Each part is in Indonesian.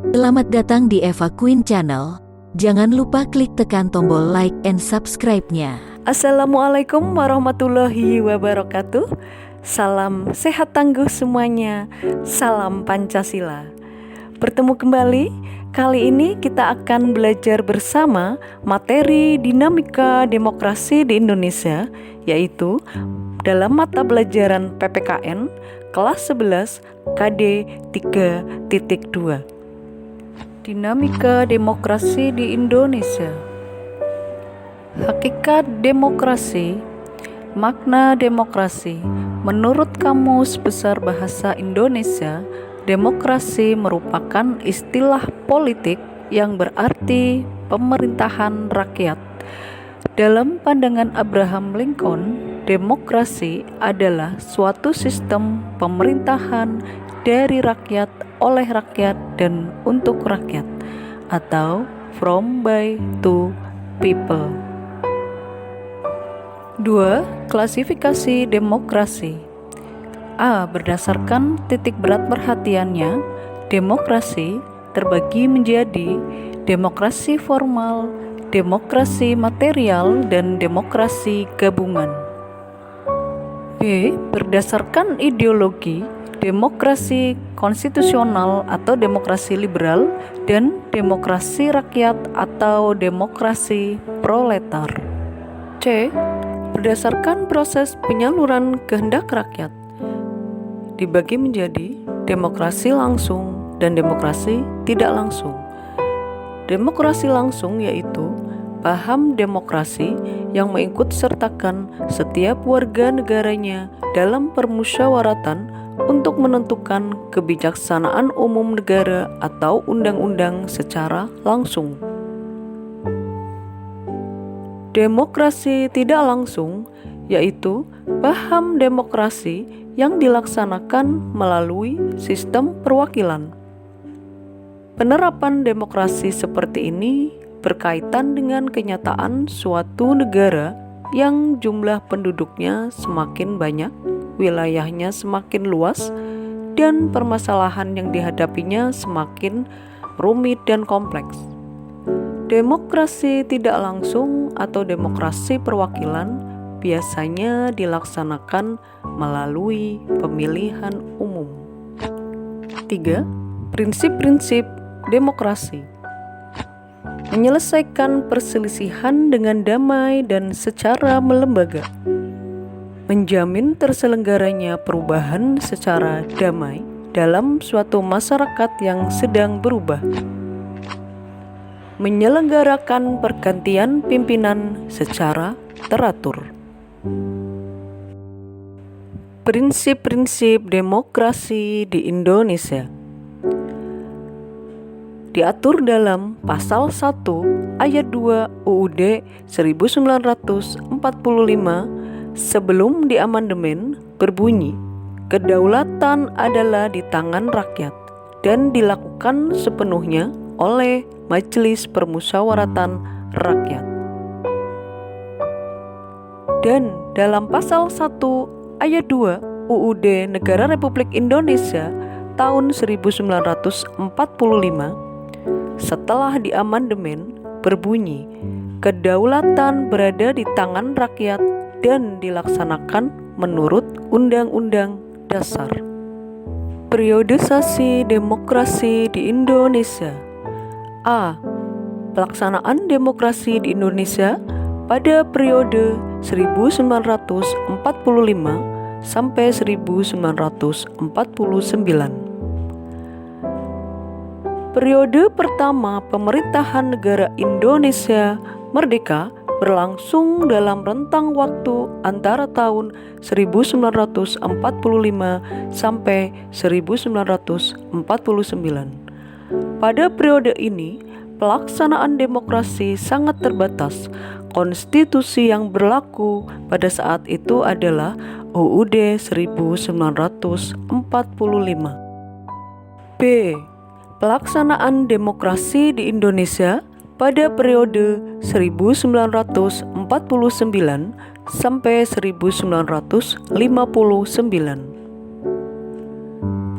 Selamat datang di Eva Queen Channel. Jangan lupa klik tekan tombol like and subscribe-nya. Assalamualaikum warahmatullahi wabarakatuh. Salam sehat tangguh semuanya. Salam Pancasila. Bertemu kembali. Kali ini kita akan belajar bersama materi dinamika demokrasi di Indonesia, yaitu dalam mata pelajaran PPKN kelas 11 KD 3.2. Dinamika demokrasi di Indonesia. Hakikat demokrasi, makna demokrasi. Menurut Kamus Besar Bahasa Indonesia, demokrasi merupakan istilah politik yang berarti pemerintahan rakyat. Dalam pandangan Abraham Lincoln, demokrasi adalah suatu sistem pemerintahan dari rakyat, oleh rakyat, dan untuk rakyat, atau from, by, to, people. 2. Klasifikasi demokrasi. A. Berdasarkan titik berat perhatiannya, demokrasi terbagi menjadi demokrasi formal, demokrasi material, dan demokrasi gabungan. B. Berdasarkan ideologi, demokrasi konstitusional atau demokrasi liberal, dan demokrasi rakyat atau demokrasi proletar. C. Berdasarkan proses penyaluran kehendak rakyat, dibagi menjadi demokrasi langsung dan demokrasi tidak langsung. Demokrasi langsung yaitu paham demokrasi yang mengikutsertakan setiap warga negaranya dalam permusyawaratan untuk menentukan kebijaksanaan umum negara atau undang-undang secara langsung. Demokrasi tidak langsung yaitu paham demokrasi yang dilaksanakan melalui sistem perwakilan. Penerapan demokrasi seperti ini berkaitan dengan kenyataan suatu negara yang jumlah penduduknya semakin banyak, wilayahnya semakin luas, dan permasalahan yang dihadapinya semakin rumit dan kompleks. Demokrasi tidak langsung atau demokrasi perwakilan biasanya dilaksanakan melalui pemilihan umum. 3. Prinsip-prinsip demokrasi. Menyelesaikan perselisihan dengan damai dan secara melembaga. Menjamin terselenggaranya perubahan secara damai dalam suatu masyarakat yang sedang berubah. Menyelenggarakan pergantian pimpinan secara teratur. Prinsip-prinsip demokrasi di Indonesia diatur dalam Pasal 1 Ayat 2 UUD 1945 sebelum diamandemen berbunyi, kedaulatan adalah di tangan rakyat dan dilakukan sepenuhnya oleh Majelis Permusyawaratan Rakyat. Dan dalam Pasal 1 Ayat 2 UUD Negara Republik Indonesia tahun 1945 setelah diamandemen berbunyi, kedaulatan berada di tangan rakyat dan dilaksanakan menurut Undang-Undang Dasar. Periodisasi demokrasi di Indonesia. A. Pelaksanaan demokrasi di Indonesia pada periode 1945 sampai 1949. Periode pertama pemerintahan negara Indonesia merdeka berlangsung dalam rentang waktu antara tahun 1945 sampai 1949. Pada periode ini, pelaksanaan demokrasi sangat terbatas. Konstitusi yang berlaku pada saat itu adalah UUD 1945. B. Pelaksanaan demokrasi di Indonesia pada periode 1949 sampai 1959.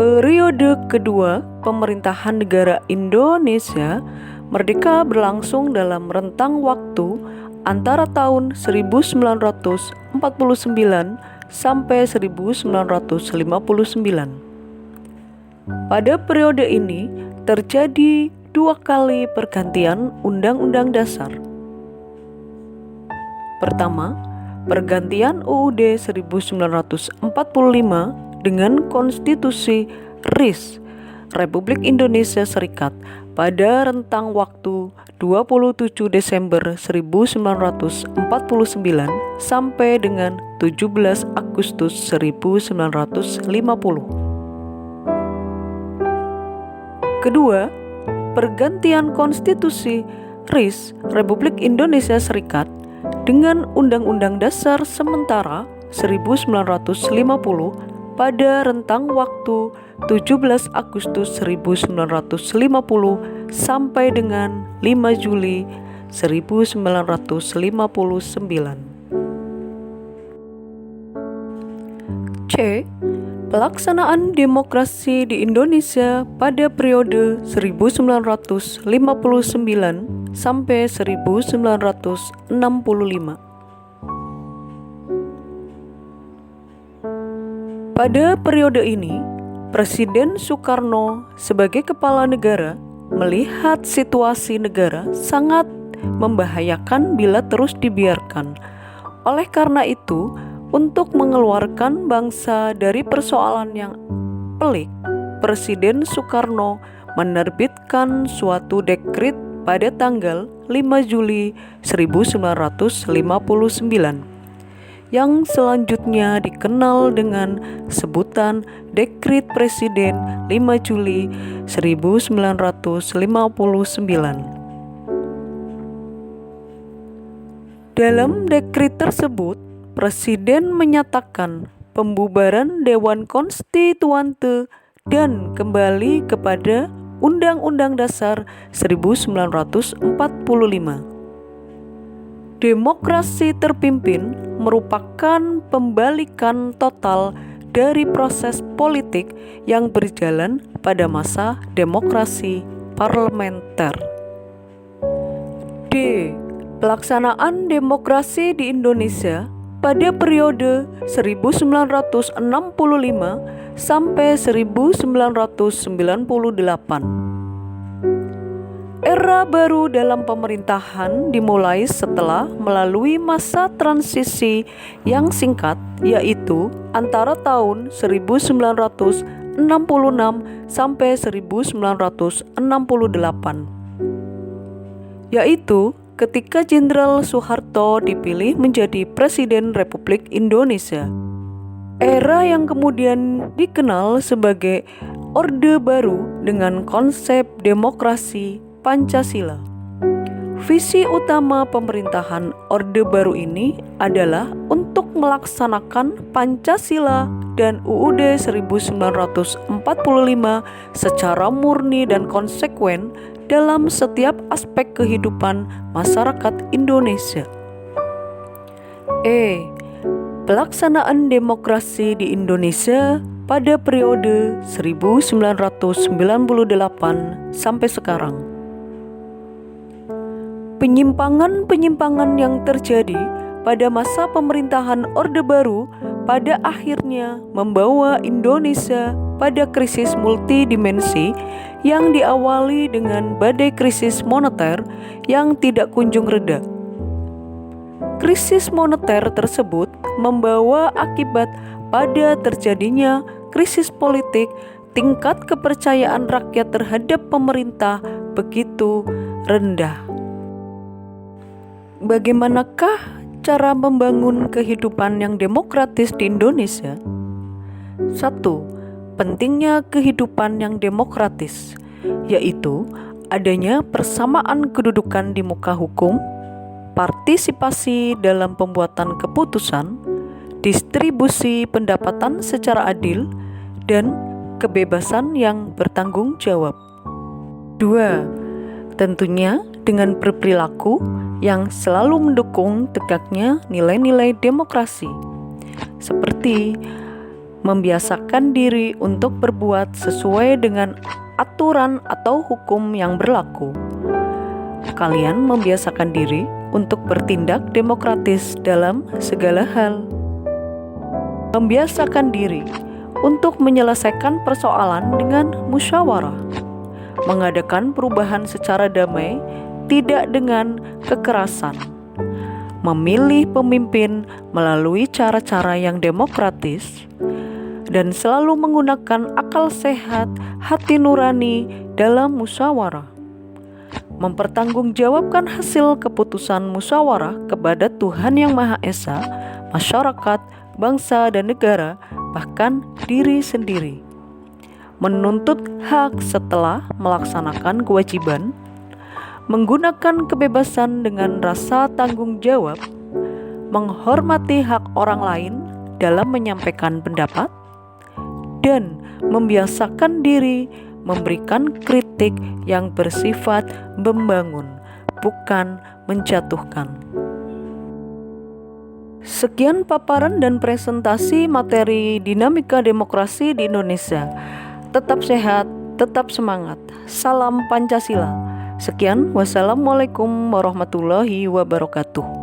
Periode kedua pemerintahan negara Indonesia merdeka berlangsung dalam rentang waktu antara tahun 1949 sampai 1959. Pada periode ini terjadi 2 kali pergantian Undang-Undang Dasar. Pertama, pergantian UUD 1945 dengan Konstitusi RIS Republik Indonesia Serikat pada rentang waktu 27 Desember 1949 sampai dengan 17 Agustus 1950. Kedua, pergantian Konstitusi RIS Republik Indonesia Serikat dengan Undang-Undang Dasar Sementara 1950 pada rentang waktu 17 Agustus 1950 sampai dengan 5 Juli 1959. C. Pelaksanaan demokrasi di Indonesia pada periode 1959 sampai 1965. Pada periode ini, Presiden Soekarno sebagai kepala negara melihat situasi negara sangat membahayakan bila terus dibiarkan. Oleh karena itu, untuk mengeluarkan bangsa dari persoalan yang pelik, Presiden Soekarno menerbitkan suatu dekret pada tanggal 5 Juli 1959 yang selanjutnya dikenal dengan sebutan Dekret Presiden 5 Juli 1959. Dalam dekret tersebut, Presiden menyatakan pembubaran Dewan Konstituante dan kembali kepada Undang-Undang Dasar 1945. Demokrasi terpimpin merupakan pembalikan total dari proses politik yang berjalan pada masa demokrasi parlementer. D. Pelaksanaan demokrasi di Indonesia pada periode 1965 sampai 1998. Era baru dalam pemerintahan dimulai setelah melalui masa transisi yang singkat, yaitu antara tahun 1966 sampai 1968, yaitu ketika Jenderal Soeharto dipilih menjadi Presiden Republik Indonesia. Era yang kemudian dikenal sebagai Orde Baru dengan konsep demokrasi Pancasila. Visi utama pemerintahan Orde Baru ini adalah untuk melaksanakan Pancasila dan UUD 1945 secara murni dan konsekuen dalam setiap aspek kehidupan masyarakat Indonesia. E. Pelaksanaan demokrasi di Indonesia pada periode 1998 sampai sekarang. Penyimpangan-penyimpangan yang terjadi pada masa pemerintahan Orde Baru pada akhirnya membawa Indonesia pada krisis multidimensi yang diawali dengan badai krisis moneter yang tidak kunjung reda. Krisis moneter tersebut membawa akibat pada terjadinya krisis politik. Tingkat kepercayaan rakyat terhadap pemerintah begitu rendah. Bagaimanakah cara membangun kehidupan yang demokratis di Indonesia? 1. Pentingnya kehidupan yang demokratis, yaitu adanya persamaan kedudukan di muka hukum, partisipasi dalam pembuatan keputusan, distribusi pendapatan secara adil, dan kebebasan yang bertanggung jawab. 2. Tentunya dengan berperilaku yang selalu mendukung tegaknya nilai-nilai demokrasi, seperti membiasakan diri untuk berbuat sesuai dengan aturan atau hukum yang berlaku. Kalian membiasakan diri untuk bertindak demokratis dalam segala hal. Membiasakan diri untuk menyelesaikan persoalan dengan musyawarah, mengadakan perubahan secara damai, tidak dengan kekerasan, memilih pemimpin melalui cara-cara yang demokratis, dan selalu menggunakan akal sehat, hati nurani dalam musyawarah. Mempertanggungjawabkan hasil keputusan musyawarah kepada Tuhan Yang Maha Esa, masyarakat, bangsa, dan negara, bahkan diri sendiri. Menuntut hak setelah melaksanakan kewajiban, menggunakan kebebasan dengan rasa tanggung jawab, menghormati hak orang lain dalam menyampaikan pendapat, dan membiasakan diri memberikan kritik yang bersifat membangun, bukan menjatuhkan. Sekian paparan dan presentasi materi dinamika demokrasi di Indonesia. Tetap sehat, tetap semangat. Salam Pancasila. Sekian, wassalamualaikum warahmatullahi wabarakatuh.